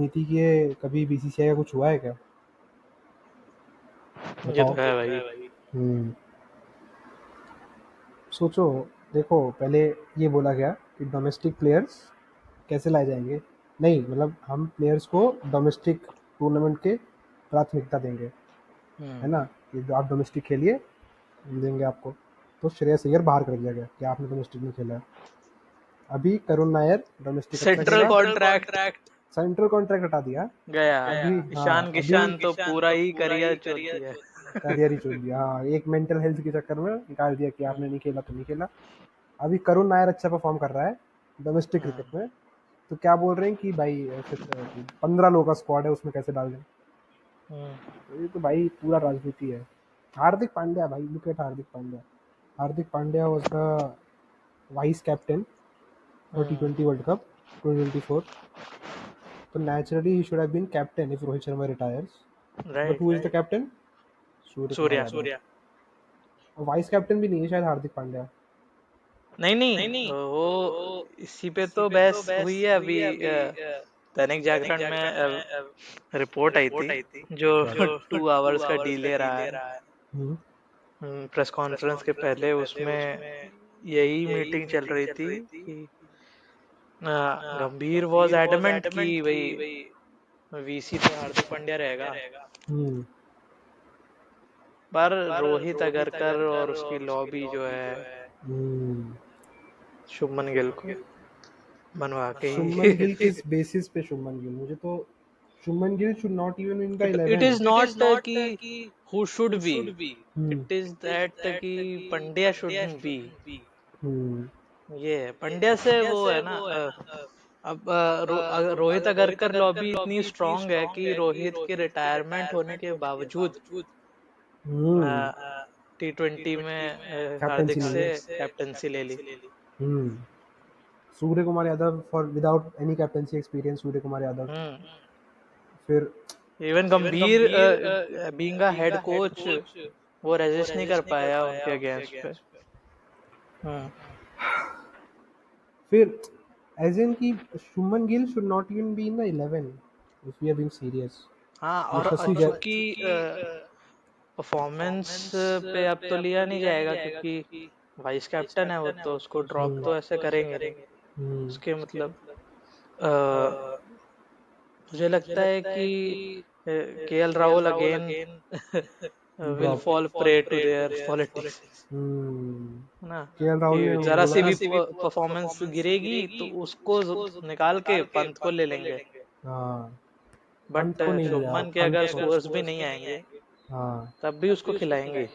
राजनीति के कभी बीसीसीआई का कुछ हुआ है क्या? ये तो बताओ। है भाई। सोचो, देखो पहले ये बोला गया कि डोमेस्टिक प्लेयर्स कैसे लाए जाएंगे। नहीं, मतलब हम प्लेयर्स को डोमेस्टिक टूर्नामेंट के प्राथमिकता देंगे, है ना। ये जो आप डोमेस्टिक खेलिए, हम देंगे आपको। तो श्रेयस अय्यर बाहर कर दिया गया कि आपने डोमेस्टिक नहीं खेला है। अभी करुण नायर डोमेस्टिक अच्छा सेंट्रल खेला, कॉन्ट्रैक्ट सेंट्रल कॉन्ट्रैक्ट हटा दिया। गया। अभी हाँ, ईशान अभी किशान तो पूरा ही करियर चोट दिया। करियर ही छोड़ दिया। हाँ, एक मेंटल हेल्थ के चक्कर में निकाल दिया कि आपने नहीं खेला तो नहीं खेला। अभी करुण नायर अच्छा परफॉर्म कर रहा है डोमेस्टिक क्रिकेट में, तो क्या बोल रहे हैं कि भाई 15 लोगों का स्क्वाड है, उसमें कैसे डाल दें। तो ये तो भाई पूरा राजनीति है। हार्दिक पांड्या, भाई look at Hardik Pandya. Hardik Pandya was the vice captain for T20 world cup 2024. So naturally he should have been captain if Rohit Sharma retires. But right. who is the captain? Surya Kumar Surya. Yadav. और वाइस कैप्टन भी नहीं है शायद हार्दिक पांड्या। नहीं नहीं, वो इसी पे तो बहस हुई है अभी। दैनिक जागरण में रिपोर्ट आई थी जो क्या? 2 आवर्स का डिले रहा है हम्म, प्रेस कॉन्फ्रेंस के पहले, उसमें यही मीटिंग चल रही थी कि गंभीर वॉज एडमेंट कि भाई वीसी तो हार्दिक पांड्या रहेगा, हम्म, पर रोहित अगरकर और उसकी लॉबी जो है हम्म। शुभमन गिल को बनवा के शुभमन ही गिल किस बेसिस पे शुभमन गिल? मुझे तो Shubman Gill should not even in the it 11। Is not कि who should be, hmm, it is that कि पंड्या शुडंट बी। हम्म, ये है पंड्या से वो है ना। अब रोहित अगरकर लॉबी इतनी स्ट्रांग है कि रोहित के रिटायरमेंट होने के बावजूद हम्म। T20 में कैप्टनसी हार्दिक नहीं से है। कैप्टनसी ले ली। Hmm. Surya Kumar Yadav for without any captaincy experience, Surya Kumar Yadav. Hmm. फिर even Gambhir being a head coach वो रेजिस्ट नहीं कर पाया उनके अगेंस्ट पे। हम्म। फिर एज इन की Shubman Gill should not even be in the 11 if we are being serious. हाँ, और चूंकि परफॉर्मेंस पे अब तो लिया नहीं जाएगा क्योंकि वाइस कैप्टन है वो, तो उसको ड्रॉप तो ऐसे करेंगे नहीं। उसके मतलब मुझे लगता है कि KL Rahul again will drop. Fall prey to their politics, है ना। केएल राहुल ने कि वो जरा बोला सी ना। भी परफॉर्मेंस गिरेगी तो उसको निकाल के पंत को ले लेंगे। हाँ, पंत बट को नहीं लिया, शुभमन के पंत अगर को। स्कोर्स भी नहीं आएंगे हाँ, तब भी उसको खिलाएंगे।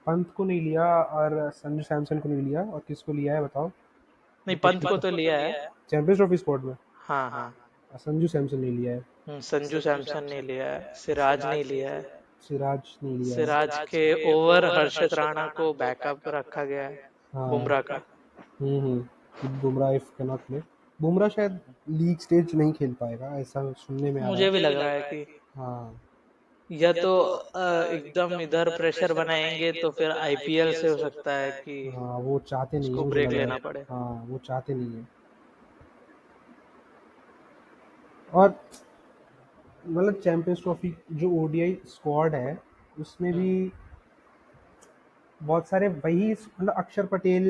पंत को नहीं लिया और संजू सैमसन को नहीं लिया, और किसको लिया है बताओ? नहीं, विकेट पंत को तो कीपर लिया है। चैंपियंस ट्रॉफी स्क्वाड में। हाँ हाँ। संजू सैमसन नहीं लिया है। संजू सैमसन नहीं लिया है, सिराज नहीं लिया है। सिराज नहीं लिया है। सिराज के ओवर हर्षित राणा को बैकअप रखा गया है हाँ। बुमराह का। कि Bumrah if cannot play. Bumrah शायद लीग स्टेज नहीं खेल पाएगा, ऐसा सुनने में आ रहा मुझे भी है। लग रहा है कि हाँ। या तो एकदम इधर प्रेशर बनाएंगे तो फिर आईपीएल से हो सकता है कि हाँ, वो चाहते नहीं है, उसको मुझे ब्रेक लग रहा लेना है। पड़े। हाँ, वो चाहते नहीं है। और मतलब चैंपियंस ट्रॉफी जो ओडीआई स्क्वाड है, उसमें भी बहुत सारे वही, मतलब Axar Patel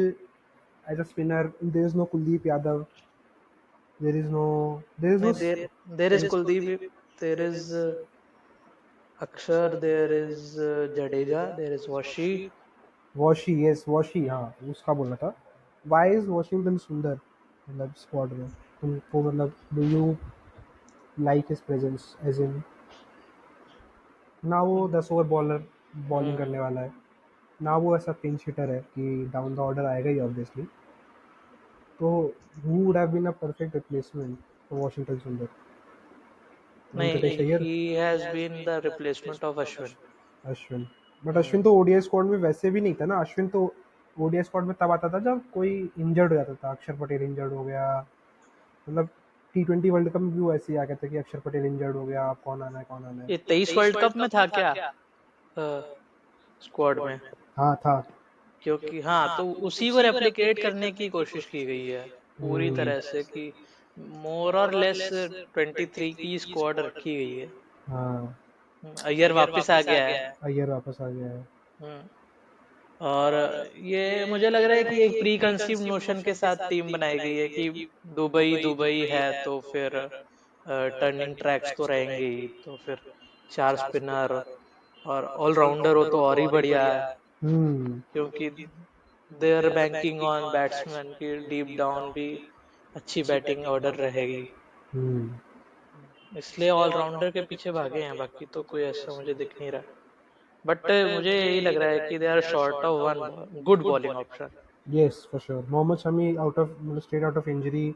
as a spinner, there is no Kuldeep Yadav, there is no नहीं, there is Kuldeep, there is Axar, there is Jadeja, there is Washi. Washi. Yes, Washi, हाँ उसका बोलना था। वाई इज वॉशिंगटन सुंदर मतलब स्क्वाड में? तुमको मतलब do you like his presence as in? ना वो 10 ओवर बॉलर बॉलिंग करने वाला है, ना वो ऐसा पिंच हिटर है कि डाउन द ऑर्डर आएगा ही ऑब्वियसली। तो who would have been a perfect replacement for Washington Sundar? Venkatesh नहीं, Iyer. He has been the replacement of Ashwin. Ashwin. But Ashwin तो ओडीआई स्क्वाड में वैसे भी नहीं था ना। अश्विन तो ओडीआई स्क्वाड में तब आता था जब कोई इंजर्ड हो जाता था। अक्षर पटेल इंजर्ड हो गया, मतलब T20 वर्ल्ड कप में भी वो ऐसे ही आ गया था कि अक्षर पटेल इंजर्ड हो गया, अब कौन आना है, कौन आना है। ये 23 वर्ल्ड कप में था क्या स्क्वाड में? हाँ था। क्योंकि हाँ, तो उसी को रेप्लिकेट करने की कोशिश की गई है पूरी हम्म, तरह से कि मोर और लेस 23 की स्क्वाड रखी गई है। हाँ, अय्यर वापस आ गया है। अय्यर वापस आ गया है। हम्म, और ये मुझे लग रहा है कि एक प्री कंसीव नोशन के साथ टीम बनाई गई है कि दुबई दुबई है तो फिर टर्निंग ट्रैक्स तो रहेंगे ही, तो फिर चार स्पिनर और ऑलराउंडर हो तो और ही बढ़िया है, हम्म। क्योंकि they are banking on batsman की डीप डाउन भी अच्छी बैटिंग ऑर्डर रहेगी, हम्म। इसलिए ऑलराउंडर के पीछे भागे हैं, बाकी तो कोई ऐसा मुझे दिख नहीं रहा। बट मुझे यही लग रहा है कि they are short of one good bowling option, Yes, for sure. Mohammad Shami out of straight out of injury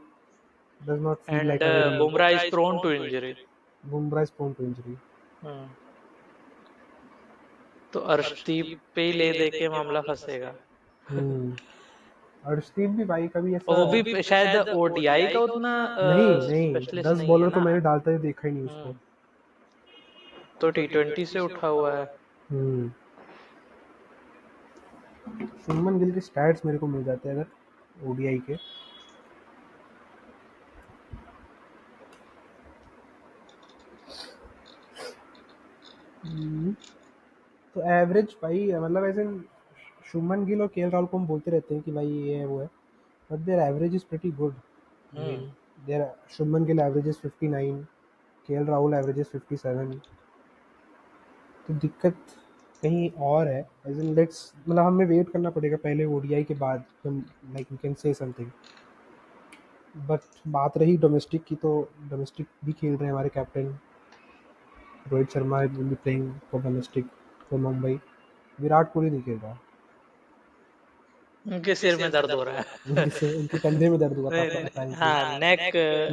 does not feel like and a very Bumrah is prone to injury. Bumrah is prone to injury. तो अर्शदीप पे ही ले दे के मामला फंसेगा। हम्म। अर्शदीप भी भाई कभी और ऐसा वो भी शायद ओडीआई का उतना नहीं नहीं, स्पेशलिस्ट 10 नहीं है बॉलर तो ना। मैंने डालते हुए देखा ही नहीं उसको। हम्म, तो टी20 से उठा हुआ है। हम्म। शुभमन गिल के स्टैट्स मेरे को मिल जाते हैं अगर ओडीआई के। हम्म, तो एवरेज भाई मतलब ऐसे शुभमन गिल और केएल राहुल को हम बोलते रहते हैं कि भाई ये है वो है, but their average is pretty good. I hmm, mean their Shubman Gill averages 59, KL Rahul averages 57। तो दिक्कत कहीं और है। एज इन लेट्स मतलब हमें वेट करना पड़ेगा पहले ओडीआई के बाद हम like we can say something. But बात रही डोमेस्टिक की, तो डोमेस्टिक भी खेल रहे हैं हमारे captain Rohit Sharma will be playing for domestic for Mumbai. Virat Kohli नहीं खेल रहा। उनके सिर में दर्द हो रहा उनके कंधे में दर्द हुआ था, है। पता नहीं क्यों। हाँ, नेक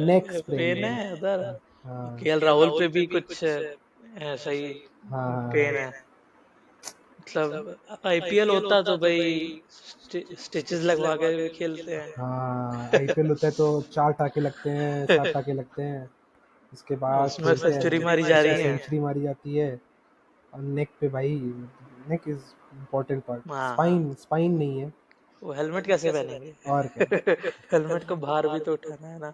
नेक स्प्रेन पेन है। है उधर। हाँ केएल राहुल पे भी कुछ ऐसा ही पेन हाँ है। मतलब आईपीएल होता तो भाई स्टिचेस लगवा के भी खेलते हैं। हाँ। आईपीएल होता है तो 4 टाके लगते हैं, 7 टाके लगते हैं। उसके बाद उसमें खेलते सेंचुरी हैं, मारी जा उसमें रही है। सेंचुरी मारी जाती है। और नेक पे भाई, नेक इज इम्पोर्टेंट पार्ट। हाँ, स्पाइन स्पाइन नहीं है। वो हेलमेट कैसे पहनेंगे? और क्या। हेलमेट का भार भी तो उठाना है ना।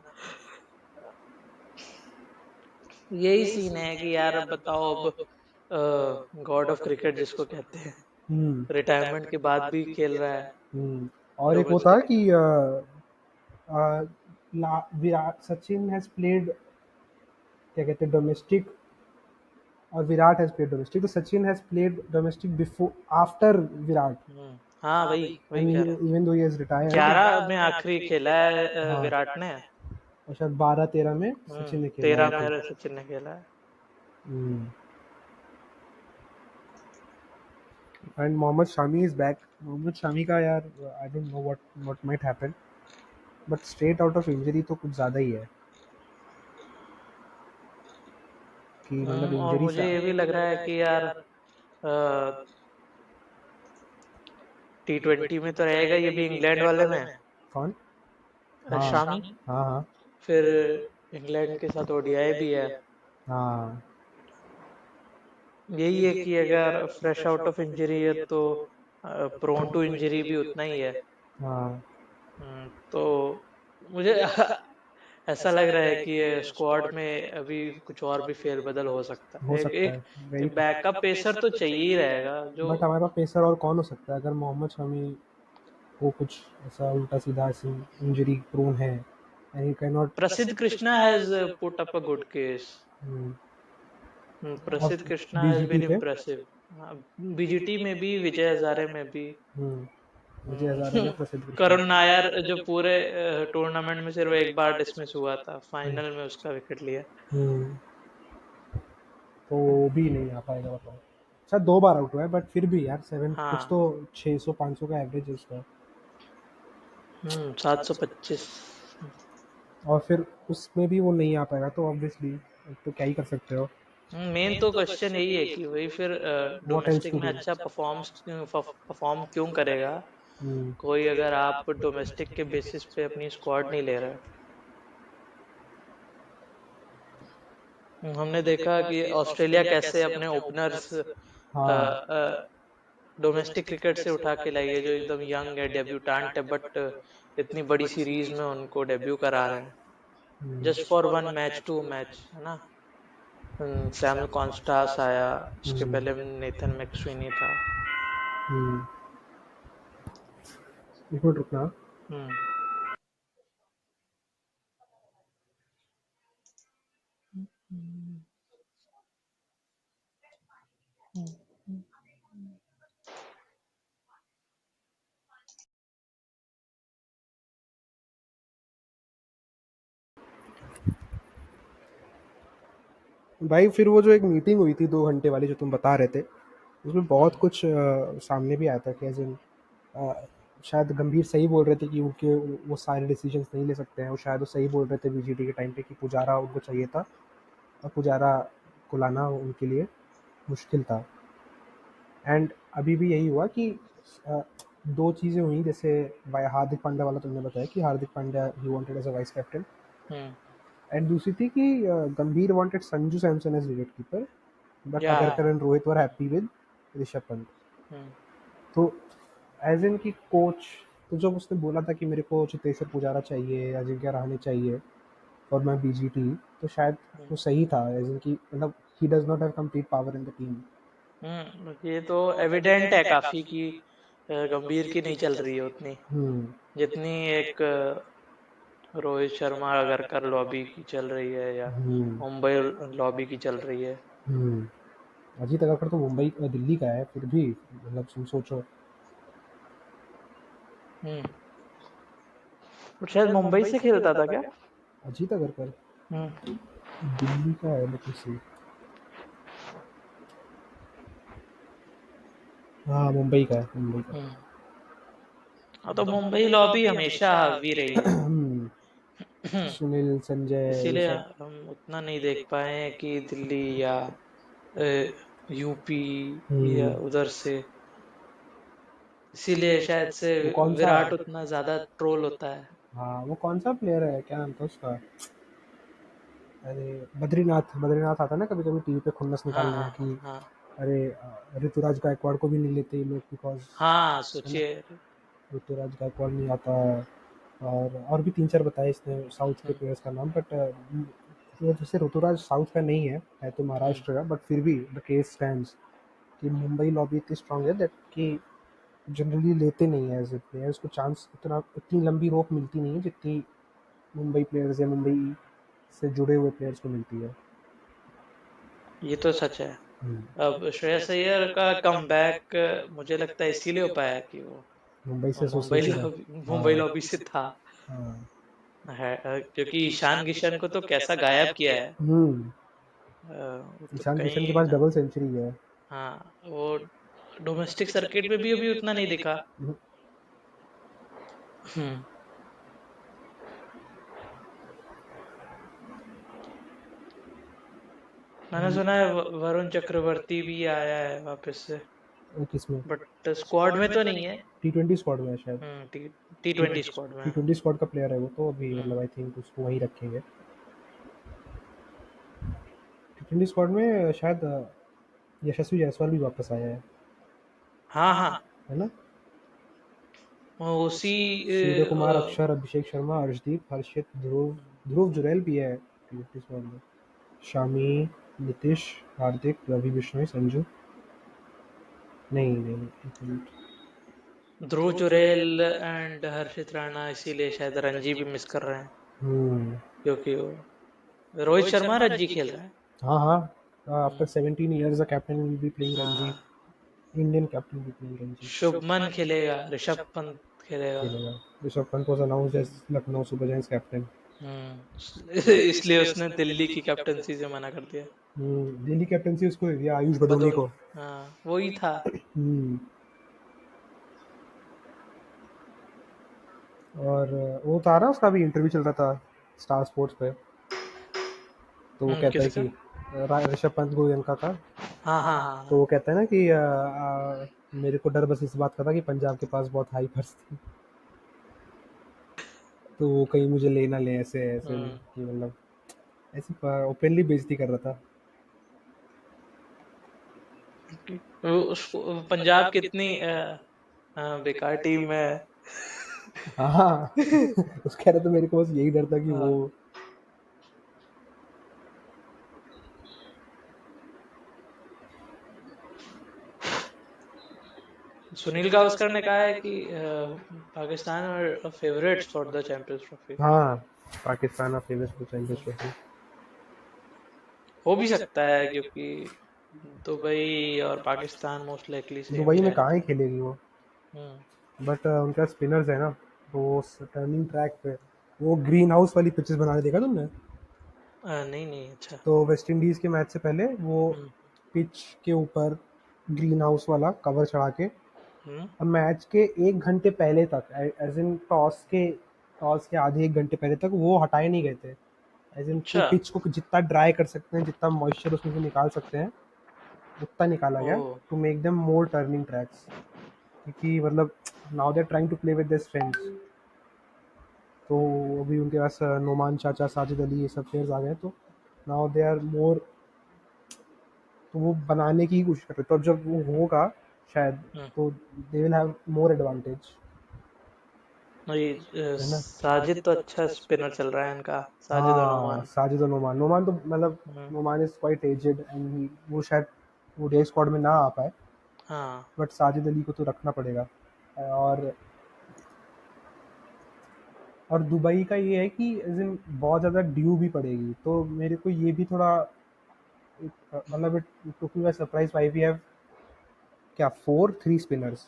यही सीन है कि यार अब बताओ, अब गॉड ऑफ क्रिकेट जिसको कहते हैं, हम्म। रिटायरमेंट के बाद भी खेल रहा है और एक होता है डोमेस्टिक। कि विराट सचिन हैज प्लेड, क्या कहते हैं, डोमेस्टिक, और विराट हैज प्लेड डोमेस्टिक। तो Sachin has played domestic before after Virat, हाँ, वही वही एंड कह रहा हूँ। Even though he has retired. 11 में आखिरी खेला है हाँ, विराट ने। और शायद 12-13 में सचिन ने खेला है 13 आई थिंक। में सचिन ने खेला है। And Mohammed Shami is back. Mohammed Shami का यार I don't know what might happen, but straight out of injury तो कुछ ज़्यादा ही है कि मतलब और इंजरी से। मुझे ये भी लग रहा है कि यार टी20 में तो रहेगा ये भी इंग्लैंड वाले में, कौन? हाँ शामी। हाँ हाँ फिर इंग्लैंड के साथ ओडीआई भी है। हाँ। यही है कि अगर फ्रेश आउट ऑफ इंजरी है तो प्रोन टू इंजरी भी उतना ही है। हाँ तो मुझे ऐसा लग रहा है कि ये स्क्वाड में अभी कुछ और भी फेरबदल हो सकता हो है। एक सकता एक है, वेरी। बैकअप पेसर तो चाहिए ही रहेगा जो। बट हमारे पास पेसर और कौन हो सकता है अगर मोहम्मद शमी को कुछ ऐसा उल्टा सीधा ऐसी इंजरी प्रोन है, एंड ही कैन नॉट। प्रसिद्ध Krishna has put up a good case. और प्रसिद्ध कृष्णा हैज बीजीटी बीन पे। इम्प्रेसिव। बीजीटी में भी, विजय हजारे में भी। विजय हजारे में प्रसिद्ध कृष्ण। करुण नायर जो पूरे टूर्नामेंट में सिर्फ एक बार डिसमिस हुआ था, फाइनल में उसका विकेट लिया। हम्म, तो वो भी नहीं आ पाएगा बताओ। शायद 2 बार आउट हुआ है, बट फिर भी यार 7 कुछ हाँ। तो 600-500 का एवरेज है उसका। 725। और फिर उसमें भी वो नहीं आ पाएगा तो ऑब्वियसली तो क्या ही कर सकते हो। मेन तो क्वेश्चन यही है कि वही फिर व्हाट एल्स डोमेस्टिक टू में डू। अच्छा परफॉर्म क्यों करेगा कोई, अगर आप डोमेस्टिक के बेसिस पे अपनी स्क्वाड नहीं ले रहे। हमने देखा कि ऑस्ट्रेलिया कैसे अपने ओपनर्स हाँ डोमेस्टिक क्रिकेट से उठा के लाई है, जो एकदम यंग है, डेब्यूटांट है, बट इतनी बड़ी सीरीज में उनको डेब्यू करा रहे हैं। Just for one match, two match, है ना। सैमुअल कॉन्स्टास आया, उसके हम्म, पहले नेथन मैक्सवेनी था। हम्म, एक मिनट रुकना। हम्म। भाई फिर वो जो एक मीटिंग हुई थी 2 घंटे वाली जो तुम बता रहे थे, उसमें बहुत हम्म। कुछ सामने भी आया था कि शायद गंभीर सही बोल रहे थे कि उनके वो सारे डिसीजंस नहीं ले सकते हैं, और शायद वो सही बोल रहे थे बीजीटी के टाइम पे कि पुजारा उनको चाहिए था, और पुजारा को लाना उनके लिए मुश्किल था। एंड अभी भी यही हुआ कि अ, दो चीज़ें हुई, जैसे हार्दिक पांड्या वाला तुमने बताया कि Hardik Pandya he wanted as a vice captain, hmm. And दूसरी थी कि Gambhir wanted Sanju Samson as wicket keeper, but yeah. Agarkar and Rohit were happy with Rishabh Pant. Hmm. तो एज इन की कोच, तो जब उसने बोला था कि मेरे को चेतेश्वर पुजारा चाहिए, अजिंक्य रहाणे चाहिए और मैं बीजीटी, तो शायद हम्म। वो सही था, एज इन की मतलब he does not have complete power in the team. ये तो एविडेंट है काफी कि गंभीर की नहीं चल रही है उतनी, हम्म, जितनी एक रोहित शर्मा अगर कर लॉबी की चल रही है, या हम्म, मुंबई लॉबी की चल रही है। हम्म। अजीत अगरकर तो मुंबई दिल्ली का है, फिर भी मतलब तुम सोचो। हम्म। और शायद मुंबई से खेलता था क्या। अजीत अगरकर हम्म। दिल्ली का है, लेकिन सी, हाँ मुंबई का है, मुंबई का। हम्म। हाँ, तो मुंबई लॉबी हमेशा हावी रही है। सुनील, संजय, ये इसीलिए सब। हम उतना नहीं देख पाए हैं कि दिल्ली या यूपी या हम्म, उधर से, इसीलिए शायद से वो कौन सा, विराट उतना ज्यादा ट्रोल होता है। हाँ वो कौन सा प्लेयर है, क्या नाम था उसका? अरे बद्रीनाथ, बद्रीनाथ आता है ना कभी कभी टीवी पे खुन्नस हाँ निकालने हाँ कि हाँ अरे ऋतुराज गायकवाड़ को भी नहीं लेते ये लोग बिकॉज, हाँ, है ना, सोचिए। ऋतुराज गायकवाड़ नहीं आता। और भी तीन चार बताए इसने साउथ के हम्म। प्लेयर्स का नाम, बट जैसे ऋतुराज साउथ का नहीं है तो हम्म। महाराष्ट्र का, बट फिर भी द केस स्टैंड्स कि मुंबई लॉबी इतनी स्ट्रांग है दैट कि जनरली लेते नहीं है एज ए प्लेयर्स को चांस, उतना इतनी लंबी रोप मिलती नहीं है जितनी मुंबई प्लेयर्स या मुंबई से जुड़े हुए प्लेयर्स को मिलती है। ये तो सच है। हम्म, अब श्रेयस अय्यर का कमबैक मुझे लगता है इसीलिए हो पाया कि मुंबई से वो मुंबई एसोसिएटेड है। लॉबी, मुंबई हाँ, लॉबी से था। हाँ। है क्योंकि ईशान किशन को तो कैसा गायब किया है। हम्म, वो तो ईशान किशन के कहीं पास ना। डबल सेंचुरी है। हाँ, वो डोमेस्टिक सर्किट में भी अभी उतना नहीं दिखा। हम्म, हम्म। मैंने सुना है वरुण चक्रवर्ती भी आया है वापस से, किसमें? बट स्क्वाड में तो नहीं है। T20 स्क्वाड में है शायद। टी टी ट्वेंटी स्क्वाड में। टी ट्वेंटी स्क्वाड का प्लेयर है वो, तो अभी मतलब हम्म। आई थिंक उसको वहीं रखेंगे। T20 स्क्वाड में शायद यशस्वी जायसवाल भी वापस आया हाँ हाँ, है ना? वो उसी सूर्य कुमार, अ, अक्षर, अभिषेक शर्मा, अर्शदीप, हर्षित, ध्रुव, ध्रुव जुरैल भी है T20 स्क्वाड में। शामी, नीतीश, हार्दिक, रवि बिश्नोई, संजू, नहीं नहीं, एक मिनट। ध्रुव जुरैल एंड हर्षित राणा, इसीलिए शायद रणजी भी मिस कर रहे हैं, हम्म, क्योंकि वो रोहित शर्मा रणजी खेल रहा है। हाँ हाँ, after hmm. 17 years a captain will be playing Ranji, हाँ, Indian captain will be playing Ranji। Shubman खेलेगा, ऋषभ पंत खेलेगा। खेलेगा। Rishabh Pant was announced as Lucknow super giants captain. इसलिए उसने दिल्ली की कैप्टनसी से मना कर दिया। दिल्ली कैप्टनसी उसको दे दिया, आयुष बदोनी बदौनी, को। हाँ वही था। हम्म, और वो था ना, उसका भी इंटरव्यू चल रहा था स्टार स्पोर्ट्स पे, तो वो कहता है किसका। कि ऋषभ पंत गोयनका का, हाँ हाँ हाँ तो वो हाँ। कहता है ना कि मेरे को डर बस इस बात का था कि पंजाब के पास बहुत हाई पर्स थी, तो वो कहीं मुझे ले ना ले, ऐसे ऐसे हम्म। कि मतलब ऐसे ओपनली बेइज्जती कर रहा था। उसको पंजाब कितनी बेकार टीम है। हाँ। उस कह रहे तो मेरे को बस यही डर था कि वो हाँ, सुनील गावस्कर ने कहा है कि Pakistan are favourites for the Champions Trophy. हाँ, Pakistan of famous for Champions Trophy. हो भी सकता है क्योंकि दुबई और पाकिस्तान मोस्ट लाइकली सेम ही दुबई में रहेगा। कहाँ ही खेलेगी वो, हम्म। बट उनका स्पिनर्स है ना, तो टर्निंग ट्रैक पे वो ग्रीन हाउस वाली पिचेस बनाने देखा तुमने? नहीं नहीं, अच्छा। तो वेस्ट इंडीज के मैच से पहले वो हम्म। पिच के ऊपर ग्रीन हाउस वाला कवर चढ़ा के, हम्म। अब मैच के 1 घंटे पहले तक, एज इन टॉस के आधे 1 घंटे पहले तक वो हटाए नहीं गए थे। एज इन वो अच्छा। पिच को जितना ड्राई कर सकते हैं, जितना मॉइस्चर उसमें से निकाल सकते हैं, उतना निकाला ओ। गया to make them more turning tracks. क्योंकि मतलब now they are trying to play with their strengths. तो अभी उनके पास नोमान चाचा, साजिद अली, ये सब प्लेयर्स आ गए, तो नाउ दे आर मोर, तो वो बनाने की ही कोशिश कर रहे हैं। तो अब जब वो होगा शायद, हम्म। तो they will have more advantage, नहीं, है ना? साजिद तो अच्छा स्पिनर चल रहा है इनका, साजिद और हाँ, नोमान। साजिद और नोमान, नोमान तो मतलब hmm. Noman is quite aged and वो शायद वो डे स्क्वाड में ना आ पाए, हाँ। बट साजिद अली को तो रखना पड़ेगा। और दुबई का ये है कि as in बहुत ज़्यादा ड्यू भी पड़ेगी, तो मेरे को ये भी थोड़ा मतलब it took me by surprise why we have क्या three spinners,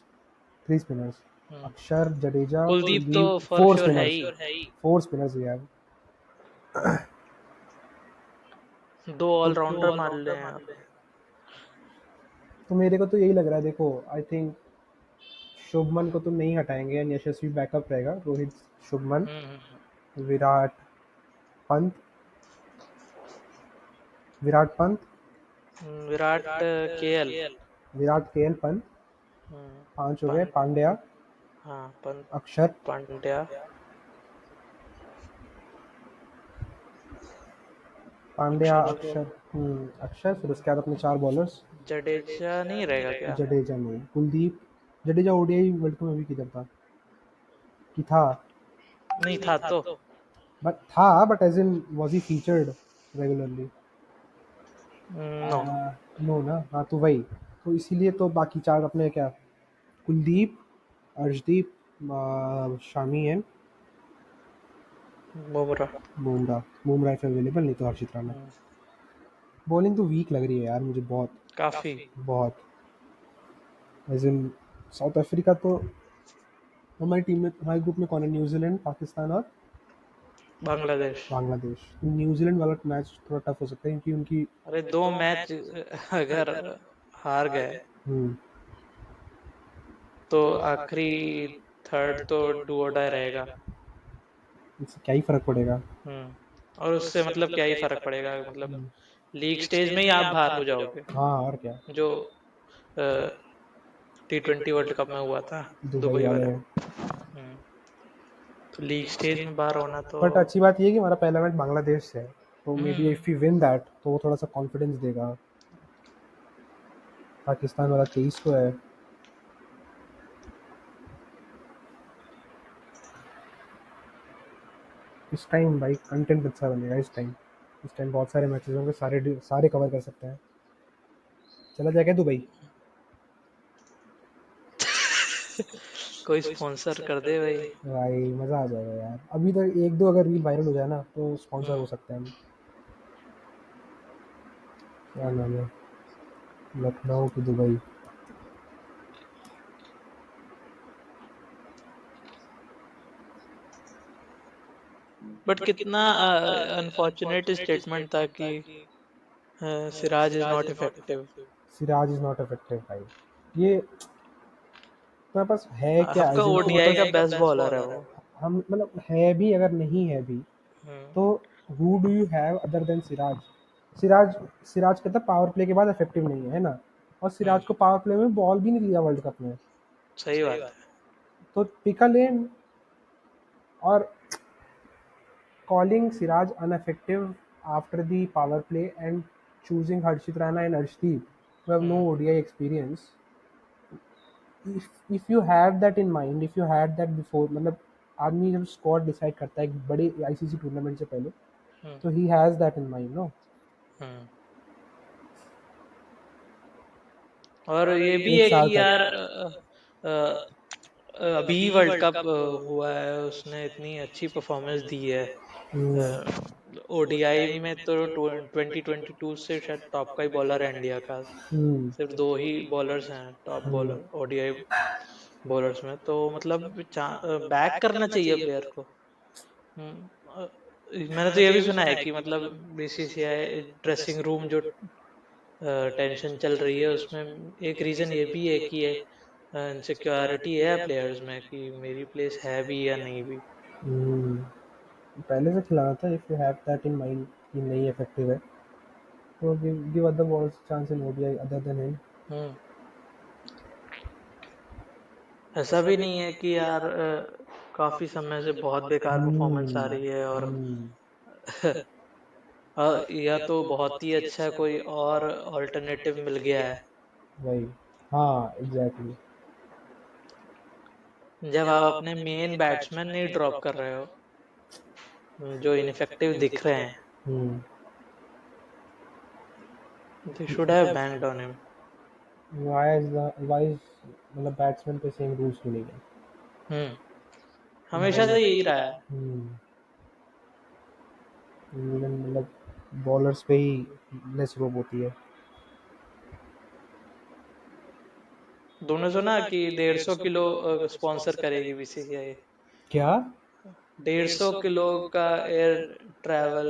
hmm. Axar, Jadeja, Kuldeep तो कुलदीप, फॉर फोर श्योर है स्पिनर्स, ही। Four spinners we have. दो ऑलराउंडर मान लें आप। तो मेरे को तो यही लग रहा है, देखो आई थिंक शुभमन को तो नहीं हटाएंगे एंड यशस्वी बैकअप रहेगा, रोहित, शुभमन, हम्म। विराट, पंत, विराट पंत, विराट, केएल। विराट, केएल, पंत, हम्म। 5 हो गए, पंत। पांड्या, हाँ, पंत, अक्षर, पांड्या। पांड्या, अक्षर को। अक्षर, अक्षर, फिर उसके बाद अपने 4 बॉलर्स। जडेजा नहीं रहेगा क्या? जडेजा नहीं, Kuldeep, Jadeja ODI world cup में भी किधर था, कि था, नहीं था तो। But as in was he featured regularly? No. No ना, हाँ तो वही, तो इसीलिए तो बाकी 4 अपने क्या, Kuldeep, Arshdeep, Shami and Bumrah. Bumrah. Bumrah if available, नहीं तो हर्षित राणा। हम्म। बॉलिंग तो वीक लग रही है यार मुझे, बहुत काफी। बहुत, एज इन साउथ अफ्रीका तो, हमारी टीम में, हमारे ग्रुप में कौन है, न्यूजीलैंड, पाकिस्तान और बांग्लादेश। बांग्लादेश। न्यूजीलैंड वाला मैच थोड़ा टफ हो सकता है क्योंकि उनकी, अरे दो मैच अगर हार गए हम्म, तो आखिरी थर्ड तो डू और डाई रहेगा। इससे क्या ही फर्क पड़ेगा। और उससे मतलब क्या ही फर्क पड़ेगा, मतलब लीग स्टेज में ही आप बाहर हो जाओगे, हाँ और क्या, जो T20 वर्ल्ड कप में हुआ था दुबई दुबई वाले। वाले में। हम्म। तो लीग स्टेज में बाहर होना तो। बट अच्छी बात ये है कि हमारा पहला मैच बांग्लादेश से है, तो may be hmm. If you win that तो वो थोड़ा सा कॉन्फिडेंस देगा। पाकिस्तान वाला 23 को है। इस टाइम भाई कंटेंट अच्छा बनेगा, इस टाइम बहुत सारे मैचेस होंगे, सारे सारे कवर कर सकते हैं। चला जाएगा दुबई। कोई स्पॉन्सर कर दे भाई। भाई मज़ा आ जाएगा यार, अभी तक 1-2 अगर रील वायरल हो जाए ना तो स्पॉन्सर हो हम्म। सकते हैं हम। क्या नाम है, लखनऊ टू दुबई। बट कितना अनफॉर्चुनेट स्टेटमेंट था कि Siraj is not effective. Siraj is not effective भाई, ये तुम्हारे पास है क्या, आपका एज इन तुम्हारे ओडीआई का पास, बेस्ट बॉलर है वो। हम मतलब है भी, अगर नहीं है भी, हम्म। तो who do you have other than Siraj? Siraj Siraj कहता पावर प्ले के बाद इफेक्टिव नहीं है ना, और हम्म। सिराज को पावर प्ले में बॉल भी नहीं दिया वर्ल्ड कप में, सही बात है। तो पिक अ लेन। और calling Siraj ineffective after the power play and choosing Harshit Rana and Arshdeep, who have no hmm. ODI experience, if you had that in mind, if you had that before, मतलब आदमी जब squad decide करता है एक बड़े ICC tournament से पहले, hmm. तो he has that in mind no. Hmm. और ये भी एक है साल कि तक यार अभी वर्ल्ड कप हुआ है, उसने इतनी अच्छी परफॉर्मेंस दी है। हम्म। ओडीआई में तो 2022 से शायद टॉप का ही बॉलर है इंडिया का। हम्म। सिर्फ दो ही बॉलर्स हैं टॉप हम्म। बॉलर ओडीआई बॉलर्स में, तो मतलब बैक करना चाहिए प्लेयर को। मैंने तो ये भी सुना है कि मतलब बीसीसीआई ड्रेसिंग रूम जो टेंशन चल रही है उसमें एक रीजन ये भी है कि इनसिक्योरिटी है प्लेयर्स में कि मेरी प्लेस है भी या नहीं भी। हम्म। पहले से खिलाना था, if you have that in mind कि नहीं इफेक्टिव है, तो give other bowlers chance in ODI other than him. Hmm ऐसा भी नहीं है कि यार काफी समय से बहुत बेकार परफॉर्मेंस आ हम्म। रही है और हम्म। या तो बहुत ही अच्छा कोई और ऑल्टरनेटिव मिल गया है। वही। हाँ, एग्जैक्टली। जब आप अपने मेन बैट्समैन नहीं ड्रॉप कर रहे हो जो इनफेक्टिव दिख रहे हैं, hmm. They should have banked on him. Why मतलब बैट्समैन पे सेम रूल्स क्यों नहीं है? हम्म हमेशा से यही रहा है। हम्म। मतलब बॉलर्स पे ही लेस रोप होती है। तुमने सुना कि 150 किलो स्पॉन्सर करेगी बीसीसीआई। क्या? 150 किलो का एयर ट्रैवल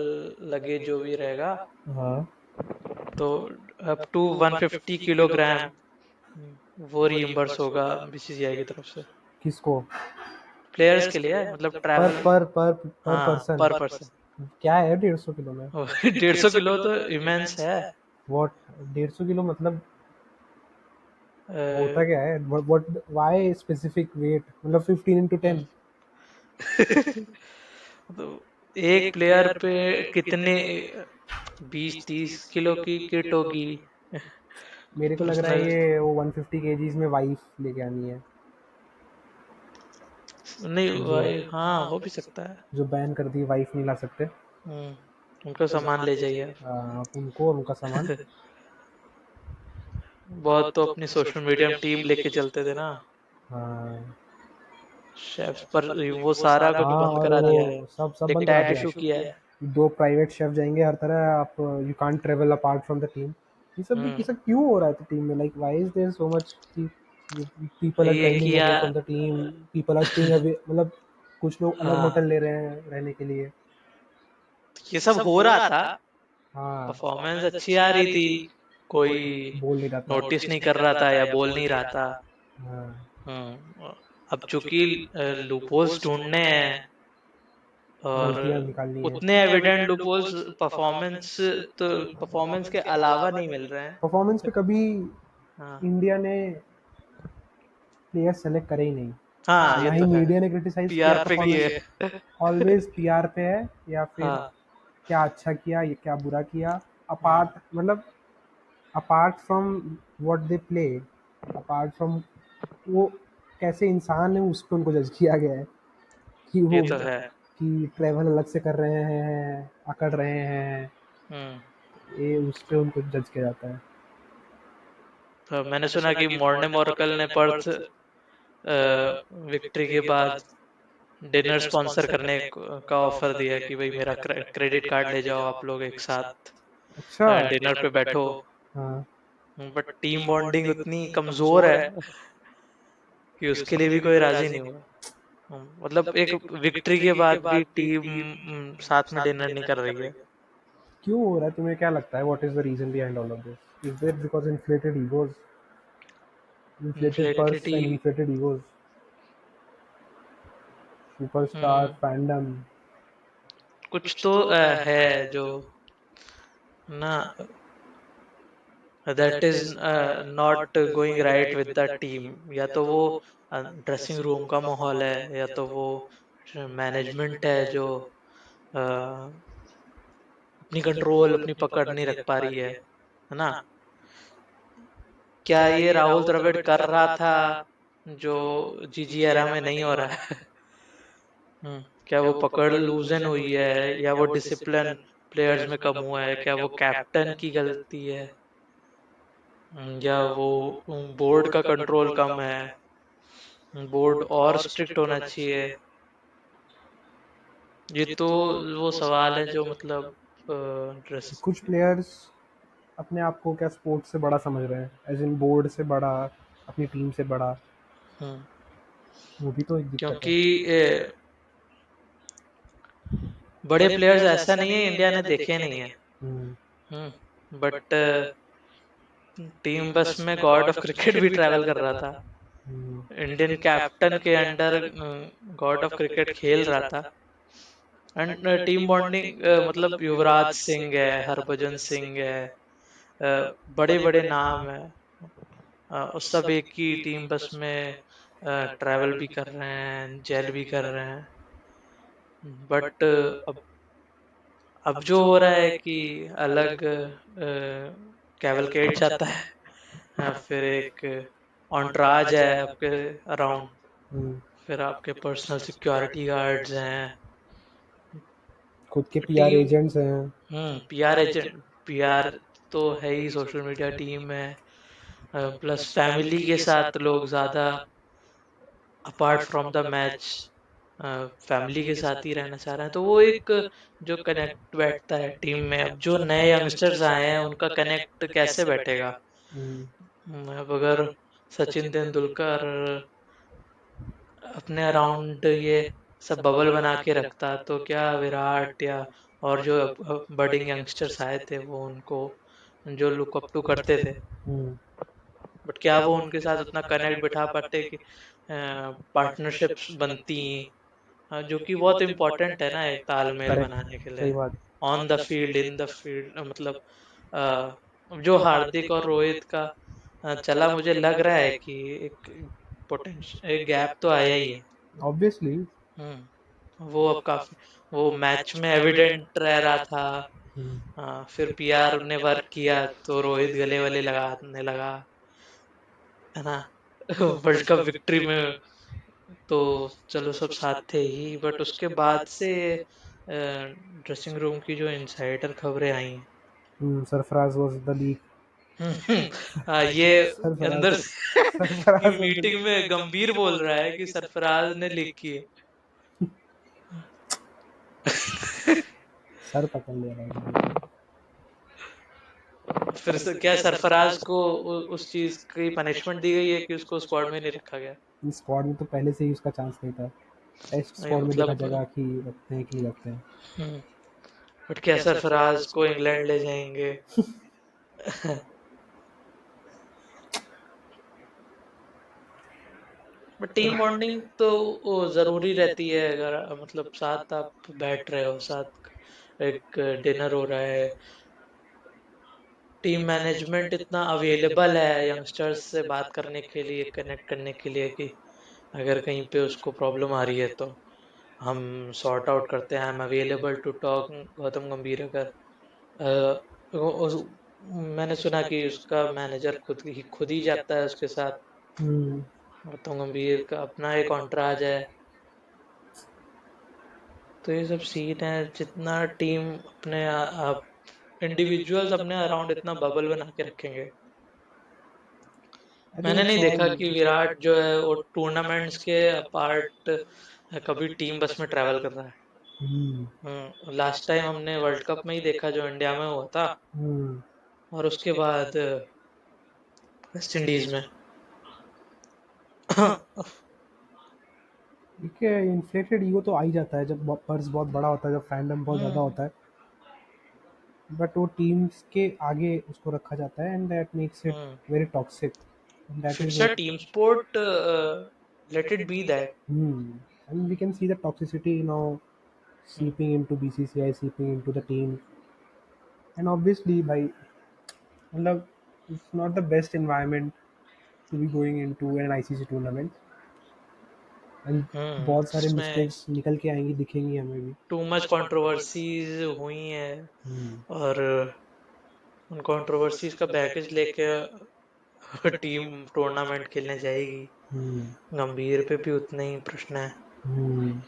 लगेज जो भी रहेगा, हाँ। तो अप टू 150 किलोग्राम वो रीइम्बर्स होगा बीसीसीआई की तरफ से किसको? प्लेयर्स के लिए, मतलब पर ट्रैवल। पर पर पर हाँ, पर्सन? पर पर्सन। क्या है 150 किलो में? 150 किलो तो इमेंस है। वॉट? 150 किलो मतलब होता अ, क्या है? व्हाट वाई स्पेसिफिक वेट, मतलब 15 into 10? तो एक प्लेयर पे कितने 20-30 किलो की किट होगी मेरे को लग रहा है पर्सनल। ये वो 150 kgs में वाइफ लेके आनी है। नहीं जो भाई, हाँ हो भी सकता है। जो बैन कर दी, वाइफ नहीं ला सकते। उनका सामान ले जाइए। आप उनको और उनका सामान। बहुत तो अपनी सोशल मीडिया में टीम लेके चलते थे ना हाँ। शेफ्स पर, वो सारा कुछ हाँ, बंद और करा दिया है, वो सब सब बंद करा दिया। डिक्टेटरशिप किया है। दो प्राइवेट शेफ जाएंगे हर तरह, आप you can't travel apart from the team. ये हम्म सब क्यों हो रहा है टीम में? Like why is there so much कि पीपल आर ये ट्रेनिंग किया। Away from the team, people are staying away, मतलब कुछ लोग अलग हाँ, होटल ले रहे हैं रहने के लिए। ये सब हो रहा था, हाँ। परफॉर्मेंस अच्छी आ रही थी, कोई बोल नहीं रहा था। नोटिस नहीं कर रहा था या बोल नहीं रहा था। हाँ। अब चूंकि लूपहोल्स ढूंढने हैं और गलतियाँ निकालनी है। उतने एविडेंट लूपहोल्स परफॉर्मेंस, तो परफॉर्मेंस के अलावा नहीं मिल रहे परफॉर्मेंस पे हैं। कभी हाँ, इंडिया ने प्लेयर सेलेक्ट करे ही नहीं, हाँ ना ये ही तो है, मीडिया ने क्रिटिसाइज किया पीआर पे किए। परफॉर्मेंस। ऑलवेज पीआर पे है, या फिर हाँ, क्या अच्छा किया या क्या बुरा किया। हाँ, अपार्ट मतलब apart from what they play, apart from वो कैसे इंसान है, उस पर उनको जज किया गया है कि ये वो तो है। कि ट्रैवल अलग से कर रहे हैं, अकड़ रहे हैं, हम्म ये उस पे उनको जज किया जाता है। तो मैंने सुना कि मॉर्ने मोरकल ने पर्थ विक्ट्री के बाद डिनर स्पॉन्सर करने का ऑफर दिया कि भाई मेरा क्रेडिट कार्ड ले जाओ आप लोग एक साथ अच्छा। डिनर पे बैठो। हाँ। बट टीम बॉन्डिंग उतनी कमजोर है कि उसके लिए भी कोई राजी नहीं हुआ। मतलब एक विक्ट्री के बाद भी टीम साथ में डिनर नहीं कर रही है। क्यों हो रहा है, तुम्हें क्या लगता है? What is the reason behind all of this? Is there because inflated egos, inflated purse inflation. And inflated egos, superstar hmm fandom? कुछ तो है जो ना, that is not going right with the team. या तो वो ड्रेसिंग रूम का माहौल है या तो वो मैनेजमेंट है जो अ, अपनी कंट्रोल अपनी पकड़ नहीं रख पा रही है ना। क्या ये राहुल द्रविड़ कर रहा था जो जीजी एरा में नहीं हो रहा है? क्या वो पकड़ लूजन हुई है या वो डिसिप्लिन प्लेयर्स में कम हुआ है? क्या वो कैप्टन की गलती है? या वो बोर्ड का कंट्रोल कम है? बोर्ड और स्ट्रिक्ट होना चाहिए। ये तो वो सवाल है जो मतलब ड्रेस। कुछ प्लेयर्स अपने आप को क्या स्पोर्ट्स से बड़ा समझ रहे हैं, एज इन बोर्ड से बड़ा, अपनी टीम से बड़ा। हम्म, वो भी तो एक दिक्कत है। क्योंकि बड़े प्लेयर्स ऐसा नहीं है इंडिया ने देखे नहीं है। हम्म, बट टीम बस में गॉड ऑफ क्रिकेट भी ट्रैवल कर रहा था। हम्म, इंडियन कैप्टन के अंडर गॉड ऑफ क्रिकेट खेल रहा था। एंड टीम बॉन्डिंग मतलब युवराज सिंह है, हरभजन सिंह है, बड़े बड़े नाम है। उस सब एक ही टीम बस में ट्रैवल भी कर रहे हैं, जेल भी कर रहे हैं। बट अब जो हो रहा है कि अलग कैवलकेड जाता है, फिर एक ऑन्ट्राज है आपके अराउंड, हम्म। फिर आपके पर्सनल सिक्योरिटी गार्ड्स हैं, खुद के पीआर टीम। एजेंट्स हैं। पीआर एजेंट, पीआर तो है ही, सोशल मीडिया टीम है, प्लस फैमिली के साथ लोग ज्यादा apart from the match family के साथ ही रहना चाह रहे हैं, तो वो एक जो कनेक्ट बैठता है टीम में। अब जो नए यंगस्टर्स आए हैं उनका कनेक्ट कैसे बैठेगा? हम्म, अब अगर सचिन तेंदुलकर अपने अराउंड ये सब बबल बना के रखता, तो क्या विराट या और जो बडिंग यंगस्टर्स आए थे वो उनको जो लुक अप टू करते थे, हम्म। बट क्या वो उनके साथ उतना कनेक्ट बिठा पाते कि पार्टनरशिप्स बनती, जो कि बहुत इम्पोर्टेंट है ना एक तालमेल करेक्ट। बनाने के लिए। सही बात। On the field, in the field, मतलब जो हार्दिक और रोहित का चला, मुझे लग रहा है कि एक पोटेंशियल एक गैप तो आया ही है। ऑब्वियसली। वो अब काफी, वो मैच में एविडेंट रह रहा था। फिर पीआर ने वर्क किया तो रोहित गले वले लगाने लगा, है ना। वर्ल्ड कप विक्ट्री में तो चलो सब साथ थे ही, बट उसके बाद से ड्रेसिंग रूम की जो इनसाइडर खबरें आई हैं, सरफराज वाज द लीग। ये सरफराज अंदर से कि सरफराज वाज द मीटिंग में गंभीर बोल रहा है कि सरफराज ने लीक की है। सर पकड़ ले रहा है। फिर से क्या सरफराज को उस चीज की पनिशमेंट दी गई है कि उसको स्क्वाड में नहीं रखा गया? इस स्क्वाड में तो पहले से ही उसका चांस नहीं था। टेस्ट नहीं स्क्वाड में देखा मतलब जाएगा कि रखते हैं कि नहीं रखते हैं। बट क्या सरफराज को इंग्लैंड ले जाएंगे? बट टीम बॉन्डिंग तो वो जरूरी रहती है, अगर मतलब साथ आप बैठ रहे हो, साथ एक डिनर हो रहा है, टीम मैनेजमेंट इतना अवेलेबल है यंगस्टर्स से बात करने के लिए, कनेक्ट करने के लिए, कि अगर कहीं पे उसको प्रॉब्लम आ रही है तो हम सॉर्ट आउट करते हैं। I am available to talk. Gautam Gambhir अगर मैंने सुना कि उसका मैनेजर खुद ही जाता है उसके साथ। हम्म। गौतम गंभीर का अपना एक कॉन्ट्राज है। तो ये सब सीन है, जितना टीम अपने आप इंडिविजुअल्स अपने अराउंड इतना बबल बना के रखेंगे। आई थिंक मैंने इट्स नहीं देखा ऑल। कि विराट जो है वो टूर्नामेंट्स के अपार्ट कभी टीम बस में ट्रैवल कर रहा है। हम्म, लास्ट टाइम हमने वर्ल्ड कप में ही देखा जो इंडिया में हुआ था, हम्म। और उसके बाद वेस्ट इंडीज में। देखिए, इन्फ्लेटेड ईगो तो आ ही जाता है जब पर्स बहुत बड़ा होता है, जब फैंडम बहुत ज़्यादा हम्म होता है। बट वो टीम्स के आगे उसको रखा जाता है and that makes it hmm very toxic. That is it's a team sport, let it be that. and we can see the toxicity now seeping into BCCI, seeping into the team, and obviously by मतलब it's not the best environment to be going into an ICC tournament, and बहुत सारे इसमें mistakes निकल के आएंगी, दिखेंगी हमें भी। टू मच कंट्रोवर्सीज हुई हैं, हम्म, और उन कंट्रोवर्सीज का बैगेज लेके टीम टूर्नामेंट खेलने जाएगी। हम्म, गंभीर पे भी उतने ही प्रश्न है। हम्म।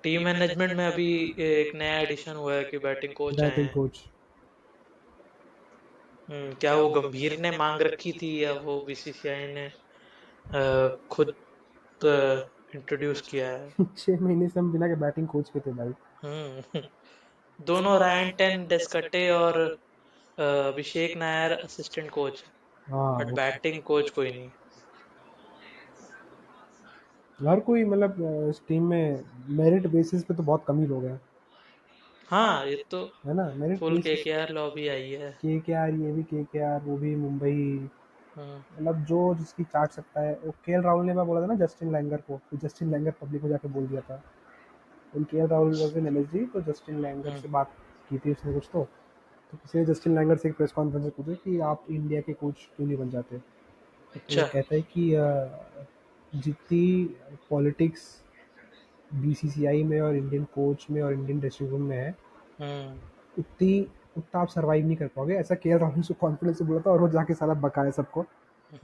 टीम मैनेजमेंट में अभी एक नया एडिशन हुआ है कि बैटिंग कोच आए बैटिंग हैं। कोच। क्या वो गंभीर ने मांग रखी थी या वो बीसीसीआई ने खुद इंट्रोड्यूस किया है। 6 महीने से हम बिना के बैटिंग कोच के थे भाई। हम्म। दोनों रायन टेन डेस्कटे और अभिषेक नायर असिस्टेंट कोच, हाँ बट बैटिंग कोच कोई नहीं। हर कोई मतलब इस टीम में मेरिट बेसिस पे तो बहुत कम ही लोग हैं, हाँ, ये तो है ना, merit full basis. KKR lobby आई है। KKR, ये भी KKR, वो भी मुंबई, हम्म। मतलब जो जिसकी चाट सकता है। वो KL राहुल ने, मैं बोला था ना जस्टिन लैंगर को, तो जस्टिन लैंगर पब्लिक में जाके बोल दिया था। उन KL Rahul was in MSG, तो जस्टिन लैंगर हम्म। से बात की थी उसने कुछ तो किसी ने जस्टिन लैंगर से एक प्रेस कॉन्फ्रेंस में पूछा कि आप इंडिया के कोच क्यों नहीं बन जाते। तो वो अच्छा। कहता है कि जितनी पॉलिटिक्स BCCI में और इंडियन कोच में और इंडियन ड्रेसिंग रूम में है, हम्म। उतनी उतना आप सर्वाइव नहीं कर पाओगे। ऐसा KL राहुल से कॉन्फिडेंस से बोला था, और वो जाके साला बकाया सबको।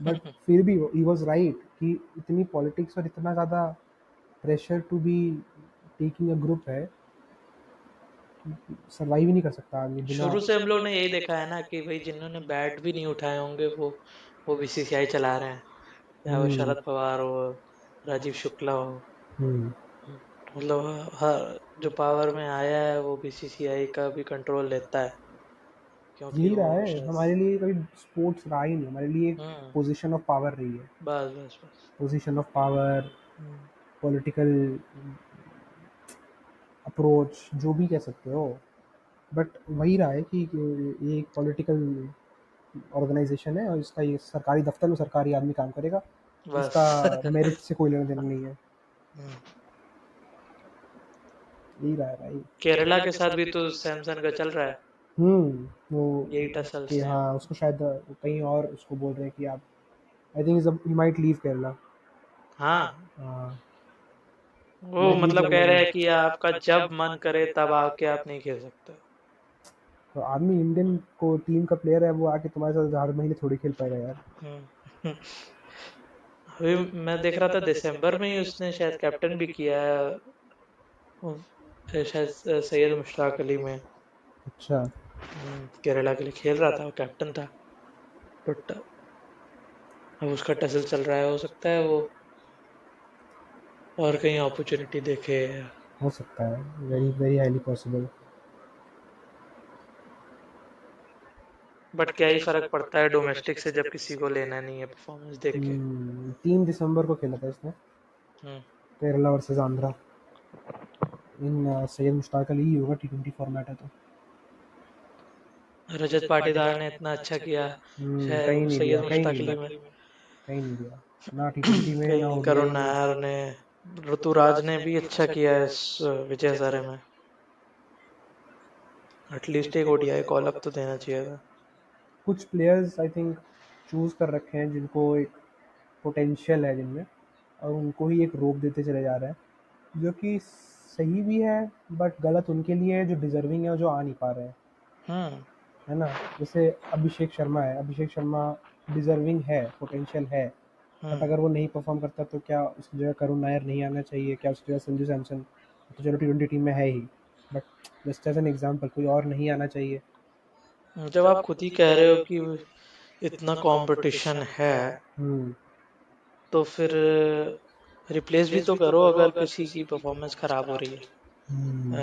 बट फिर भी ही वॉज राइट कि इतनी पॉलिटिक्स और इतना ज़्यादा pressure to be taking a group है, सर्वाइव ही नहीं कर सकता आदमी बिना। शुरू से हम लोग ने यही देखा है ना कि भाई जिन्होंने बैट भी नहीं उठाए होंगे वो बीसीसीआई चला रहे हैं, चाहे वो हम्म। शरद पवार हो, राजीव शुक्ला हो। हम्म। मतलब हर जो पावर में आया है वो बीसीसीआई का भी कंट्रोल लेता है, क्योंकि यही वो रहा है शायद। हमारे लिए, कभी स्पोर्ट्स रहा ही नहीं हमारे लिए, एक हम्म। पोजीशन ऑफ पावर रही है। बस बस बस। Position of power, hmm. Political approach, जो भी कह सकते हो। बट वही रहा है कि ये एक पॉलिटिकल ऑर्गेनाइजेशन है, और इसका ये सरकारी दफ्तर में सरकारी आदमी काम करेगा। इसका बस। मेरिट से कोई लेना देना नहीं है। हम्म। यही रहा है भाई। केरला के साथ भी तो सैमसन का चल रहा है, वो यही टसल कि सेम। हाँ, उसको शायद कहीं और उसको बोल रहे हैं कि आप, I think he might leave Kerala. हाँ, हाँ, वो माइट लीव मतलब कह रहे हैं कि आपका केरला। जब मन करे तब आके आप नहीं खेल सकते। तो आदमी इंडियन को टीम का प्लेयर है, वो आके तुम्हारे साथ हर महीने थोड़ी खेल पाएगा यार। हम्म। अभी मैं देख रहा था दिसंबर में ही उसने शायद कैप्टन भी किया है, शायद सैयद मुश्ताक अली में। अच्छा। केरला के लिए खेल रहा था, वो कैप्टन था। बट अब उसका टसल चल रहा है, हो सकता है वो और कहीं अपॉर्चुनिटी देखे। हो सकता है, very hmm. Very highly possible. But क्या ही फर्क पड़ता है डोमेस्टिक से जब किसी को लेना नहीं है परफॉर्मेंस देख के। 3 दिसंबर को खेला था इसने, हम्म। केरला वर्सेस आंध्रा। इन सैयद मुश्ताक अली ही होगा, T20 फॉर्मेट है तो। रजत पाटीदार ने इतना अच्छा किया, कहीं शायद नहीं दिया, सैयद कहीं नहीं मुश्ताक दिया, अली में। कहीं नहीं दिया। ना T20 में, ना कहीं ODI करुण में। नायर ने, ऋतुराज ने भी अच्छा किया इस विजय हजारे में। एटलीस्ट एक ओडीआई कॉल अप तो देना चाहिए था। कुछ प्लेयर्स आई थिंक चूज कर रखे हैं जिनको एक पोटेंशियल है जिनमें, और उनको ही एक रोक देते चले जा रहे हैं, जो कि सही भी है, बट गलत उनके लिए है जो डिजर्विंग है और जो आ नहीं पा रहे हैं, हम्म। है ना। जैसे अभिषेक शर्मा है, अभिषेक शर्मा डिजर्विंग है, पोटेंशियल है, बट हम्म। अगर वो नहीं परफॉर्म करता तो क्या उसकी जगह करुण नायर नहीं आना चाहिए, क्या उसकी जगह संजू सैमसन, तो चलो T20 टीम में है ही, but just as an example कोई और नहीं आना चाहिए। जब आप खुद ही कह रहे हो कि इतना कंपटीशन है, हम्म। तो फिर रिप्लेस भी तो करो अगर किसी की परफॉर्मेंस खराब हो रही है। हम्म।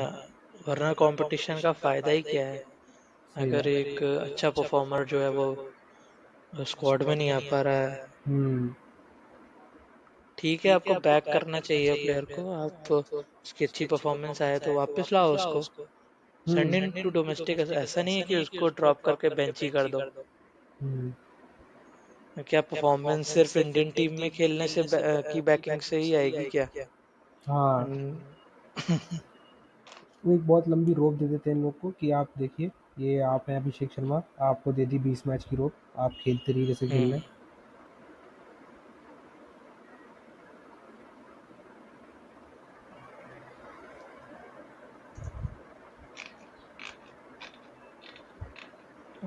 वरना कंपटीशन का फायदा ही क्या है सही अगर बात। एक अच्छा परफॉर्मर जो है वो स्क्वाड में नहीं आ पा रहा है। हम्म। ठीक है, आपको बैक करना चाहिए प्लेयर को, आप उसकी अच्छी परफॉर्मेंस आए तो वापस लाओ उसको, सेंड इन टू डोमेस्टिक। ऐसा नहीं है कि उसको ड्रॉप करके बेंच ही कर दो। हम्म। क्या परफॉर्मेंस सिर्फ इंडियन टीम में खेलने से की बैकिंग से ही आएगी क्या? हाँ, हम्म। वो एक बहुत लंबी रोप दे देते हैं इन लोग को कि आप देखिए, ये आप हैं अभिषेक शर्मा, आपको दे दी 20 मैच की रोप, आप खेलते रहिए जैसे खेल रहे हैं।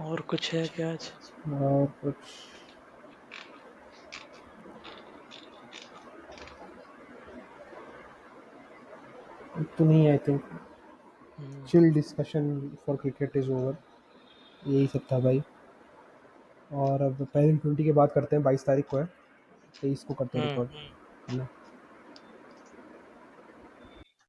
और कुछ है क्या आज? और कुछ तो नहीं, I think hmm. Chill discussion for cricket is over. यही सब था भाई। और अब पहले T20 की बात करते हैं, 22 तारीख को है, 23 को करते हैं हम्म। रिकॉर्ड, है ना।